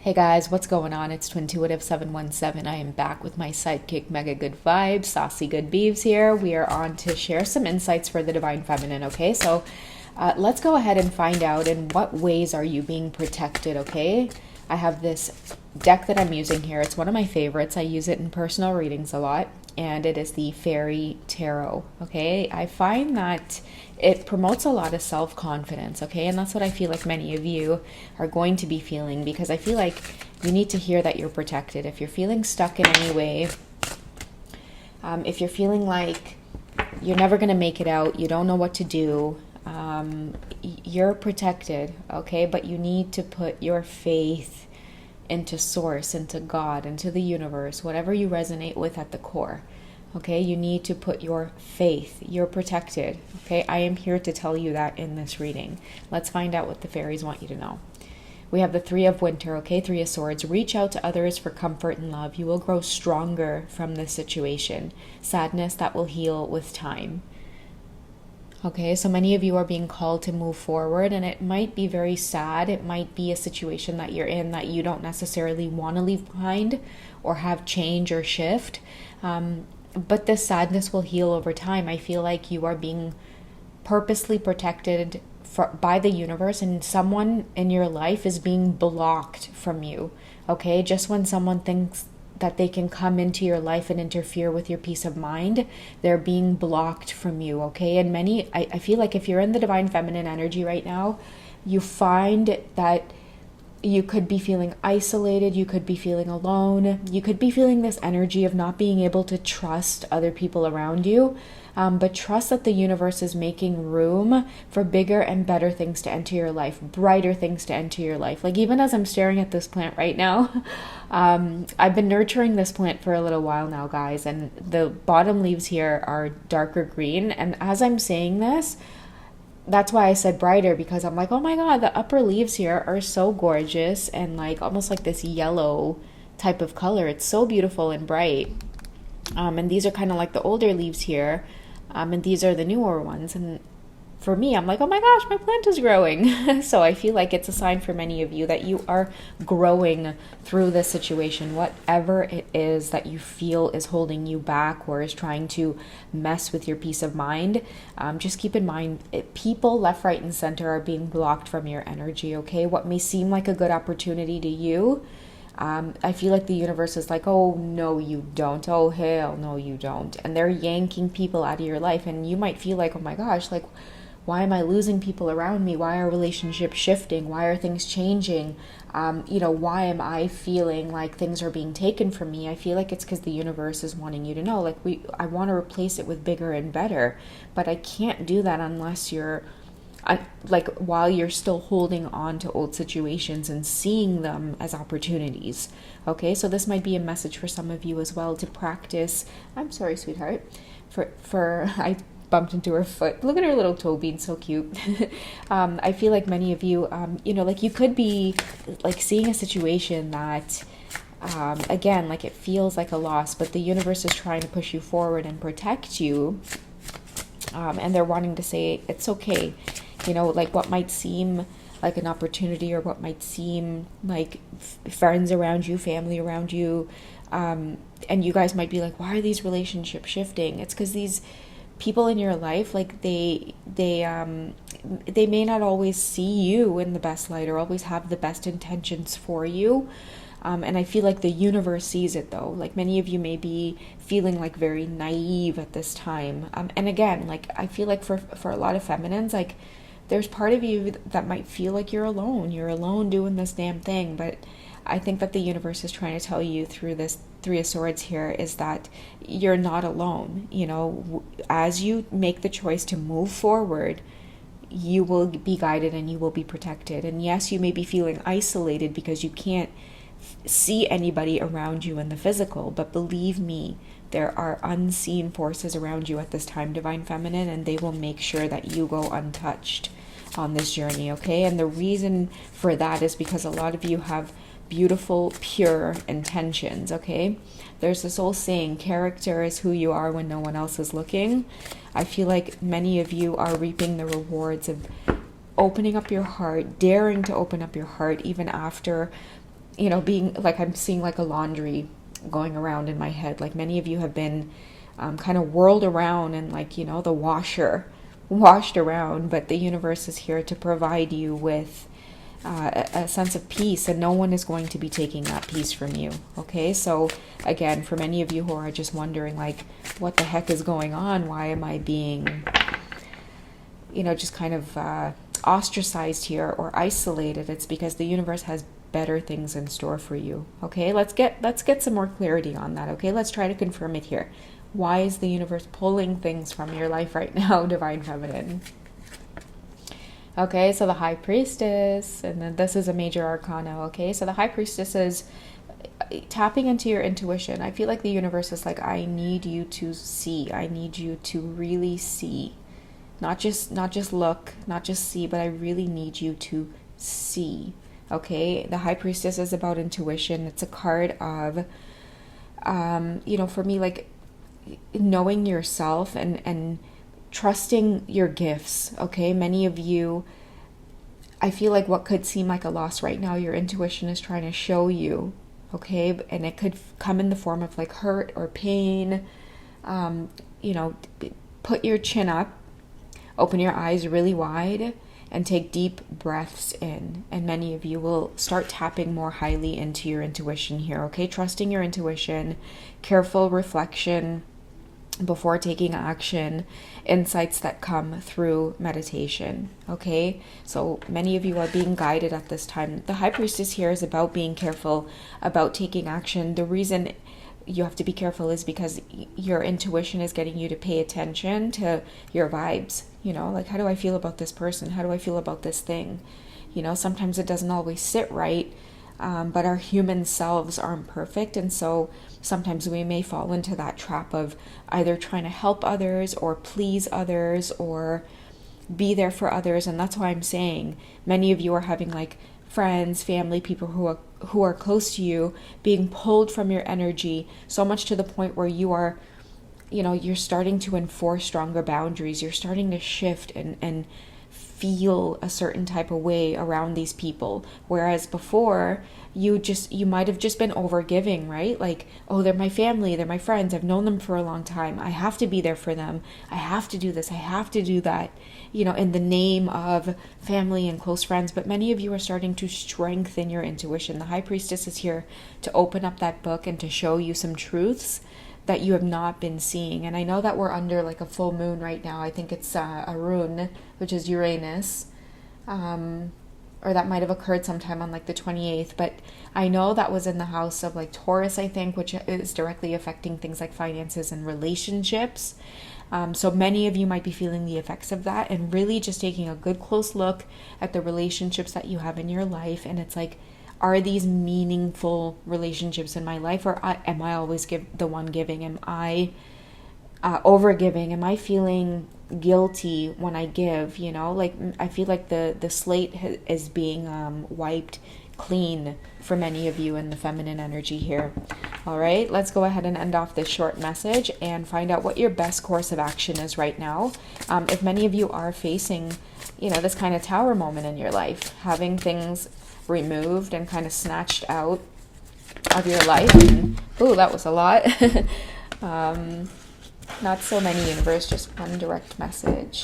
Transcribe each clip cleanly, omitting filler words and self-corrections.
Hey guys, what's going on? It's Twintuitive 717. I am back with my sidekick Mega Good Vibes, Saucy Good Beeves here. We are on to share some insights for the Divine Feminine, okay? So let's go ahead and find out in what ways are you being protected, okay? I have this deck that I'm using here. It's one of my favorites. I use it in personal readings a lot, and it is the Fairy Tarot, okay? I find that it promotes a lot of self-confidence, okay? And that's what I feel like many of you are going to be feeling, because I feel like you need to hear that you're protected. If you're feeling stuck in any way, if you're feeling like you're never going to make it out, you don't know what to do, you're protected, okay? But you need to put your faith into source, into God, into the universe, whatever you resonate with at the core. Okay, you need to put your faith. You're protected. Okay, I am here to tell you that in this reading. Let's find out what the fairies want you to know. We have the Three of Winter, okay, Three of Swords. Reach out to others for comfort and love. You will grow stronger from this situation. Sadness that will heal with time. Okay, so many of you are being called to move forward, and it might be very sad. It might be a situation that you're in that you don't necessarily want to leave behind or have change or shift. But this sadness will heal over time. I feel like you are being purposely protected by the universe, and someone in your life is being blocked from you. Okay, just when someone thinks that they can come into your life and interfere with your peace of mind, they're being blocked from you, okay? And I feel like if you're in the Divine Feminine energy right now, you find that you could be feeling isolated, you could be feeling alone, you could be feeling this energy of not being able to trust other people around you. But trust that the universe is making room for bigger and better things to enter your life, brighter things to enter your life. Like even as I'm staring at this plant right now, I've been nurturing this plant for a little while now, guys, and the bottom leaves here are darker green. And as I'm saying this, that's why I said brighter, because I'm like, oh my God, the upper leaves here are so gorgeous and like almost like this yellow type of color. It's so beautiful and bright. And these are kind of like the older leaves here. And these are the newer ones. And for me, I'm like, oh my gosh, my plant is growing. So I feel like it's a sign for many of you that you are growing through this situation, whatever it is that you feel is holding you back or is trying to mess with your peace of mind. Just keep in mind, people left, right, and center are being blocked from your energy, okay? What may seem like a good opportunity to you, I feel like the universe is like, oh, no, you don't. Oh, hell, no, you don't. And they're yanking people out of your life. And you might feel like, oh my gosh, like, why am I losing people around me? Why are relationships shifting? Why are things changing? Why am I feeling like things are being taken from me? I feel like it's because the universe is wanting you to know, like, I want to replace it with bigger and better. But I can't do that unless you're while you're still holding on to old situations and seeing them as opportunities. Okay, so this might be a message for some of you as well to practice. I'm sorry, sweetheart. I bumped into her foot. Look at her little toe being so cute. I feel like many of you, like you could be like seeing a situation that again, like it feels like a loss, but the universe is trying to push you forward and protect you. And they're wanting to say it's okay. Like what might seem like an opportunity or what might seem like friends around you, family around you, and you guys might be like, why are these relationships shifting? It's because these people in your life, like they may not always see you in the best light or always have the best intentions for you. And I feel like the universe sees it though. Like many of you may be feeling like very naive at this time. And again, like I feel like for a lot of feminines, like there's part of you that might feel like you're alone. You're alone doing this damn thing. But I think that the universe is trying to tell you through this Three of Swords here is that you're not alone. As you make the choice to move forward, you will be guided and you will be protected. And yes, you may be feeling isolated because you can't see anybody around you in the physical, but believe me, there are unseen forces around you at this time, Divine Feminine, and they will make sure that you go untouched on this journey, okay? And the reason for that is because a lot of you have beautiful, pure intentions, okay? There's this old saying, character is who you are when no one else is looking. I feel like many of you are reaping the rewards of opening up your heart, daring to open up your heart even after being like, I'm seeing like a laundry going around in my head. Like many of you have been kind of whirled around and like, the washer washed around, but the universe is here to provide you with a sense of peace, and no one is going to be taking that peace from you. Okay, so again, for many of you who are just wondering like, what the heck is going on? Why am I being, just kind of ostracized here or isolated? It's because the universe has better things in store for you. Okay, let's get some more clarity on that. Okay, let's try to confirm it here. Why is the universe pulling things from your life right now, Divine Feminine? Okay, so the High Priestess, and then this is a major arcana. Okay, so the High Priestess is tapping into your intuition. I feel like the universe is like, I need you to see. I need you to really see. Not just look, not just see, but I really need you to see. Okay, the High Priestess is about intuition. It's a card of, for me, like knowing yourself and trusting your gifts. Okay, many of you, I feel like what could seem like a loss right now, your intuition is trying to show you. Okay, and it could come in the form of like hurt or pain. Put your chin up, open your eyes really wide, and take deep breaths in. And many of you will start tapping more highly into your intuition here. Okay, trusting your intuition, careful reflection before taking action, insights that come through meditation. Okay, so many of you are being guided at this time. The High Priestess here is about being careful, about taking action. The reason you have to be careful is because your intuition is getting you to pay attention to your vibes. Like, how do I feel about this person? How do I feel about this thing? Sometimes it doesn't always sit right, but our human selves aren't perfect, and so sometimes we may fall into that trap of either trying to help others or please others or be there for others. And that's why I'm saying many of you are having like friends, family, people who are close to you being pulled from your energy so much to the point where you are, you're starting to enforce stronger boundaries. You're starting to shift and feel a certain type of way around these people, whereas before you might have just been overgiving, right? Like, oh, they're my family, they're my friends, I've known them for a long time, I have to be there for them, I have to do this, I have to do that, in the name of family and close friends. But many of you are starting to strengthen your intuition. The High Priestess is here to open up that book and to show you some truths that you have not been seeing. And I know that we're under like a full moon right now. I think it's Arun, which is Uranus, or that might have occurred sometime on like the 28th, but I know that was in the house of like Taurus, I think, which is directly affecting things like finances and relationships. So many of you might be feeling the effects of that, and really just taking a good close look at the relationships that you have in your life. And it's like, are these meaningful relationships in my life, or am I always the one giving? Am I overgiving? Am I feeling guilty when I give? Like, I feel like the slate is being wiped clean for many of you in the feminine energy here. All right, let's go ahead and end off this short message and find out what your best course of action is right now. If many of you are facing, this kind of tower moment in your life, having things removed and kind of snatched out of your life. Ooh, that was a lot. Not so many, universe, just one direct message.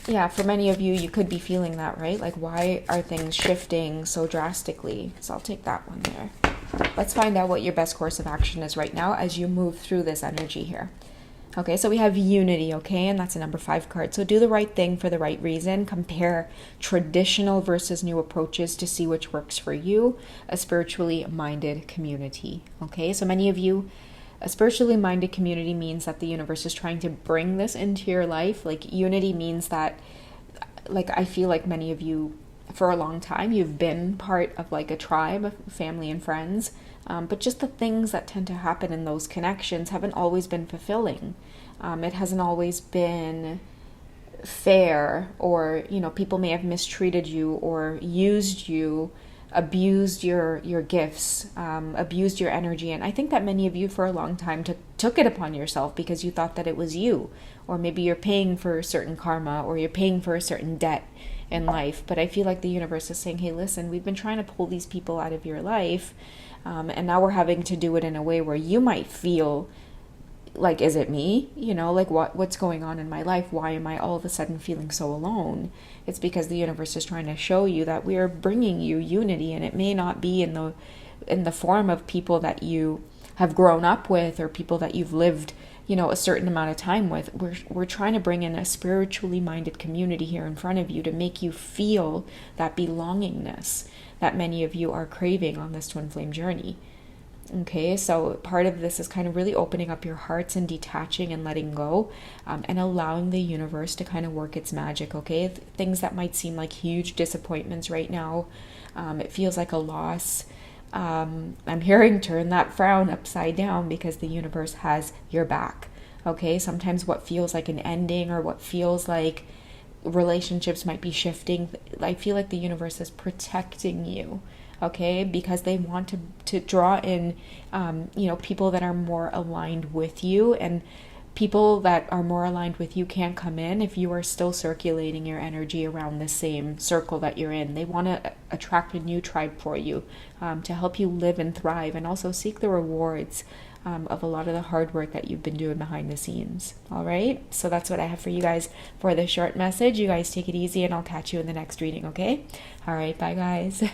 Yeah, for many of you, you could be feeling that, right? Like, why are things shifting so drastically? So I'll take that one there. Let's find out what your best course of action is right now as you move through this energy here. Okay, so we have unity, okay, and that's a number 5 card. So do the right thing for the right reason. Compare traditional versus new approaches to see which works for you. A spiritually minded community, okay? So many of you, a spiritually minded community means that the universe is trying to bring this into your life. Like, unity means that, like, I feel like many of you, for a long time, you've been part of like a tribe of family and friends. But just the things that tend to happen in those connections haven't always been fulfilling. It hasn't always been fair, or, people may have mistreated you or used you, abused your gifts, abused your energy. And I think that many of you for a long time took it upon yourself because you thought that it was you, or maybe you're paying for a certain karma, or you're paying for a certain debt. in life. But I feel like the universe is saying, hey, listen, we've been trying to pull these people out of your life, and now we're having to do it in a way where you might feel like, is it me? Like what's going on in my life? Why am I all of a sudden feeling so alone? It's because the universe is trying to show you that we are bringing you unity, and it may not be in the form of people that you have grown up with or people that you've lived, a certain amount of time with. We're trying to bring in a spiritually minded community here in front of you to make you feel that belongingness that many of you are craving on this twin flame journey. Okay, so part of this is kind of really opening up your hearts and detaching and letting go, and allowing the universe to kind of work its magic, okay? Things that might seem like huge disappointments right now, it feels like a loss. I'm hearing turn that frown upside down, because the universe has your back, okay? Sometimes what feels like an ending, or what feels like relationships might be shifting, I feel like the universe is protecting you, okay, because they want to draw in people that are more aligned with you, and people that are more aligned with you can't come in if you are still circulating your energy around the same circle that you're in. They want to attract a new tribe for you, to help you live and thrive, and also seek the rewards of a lot of the hard work that you've been doing behind the scenes. All right, so that's what I have for you guys for this short message. You guys take it easy, and I'll catch you in the next reading, okay? All right, bye guys.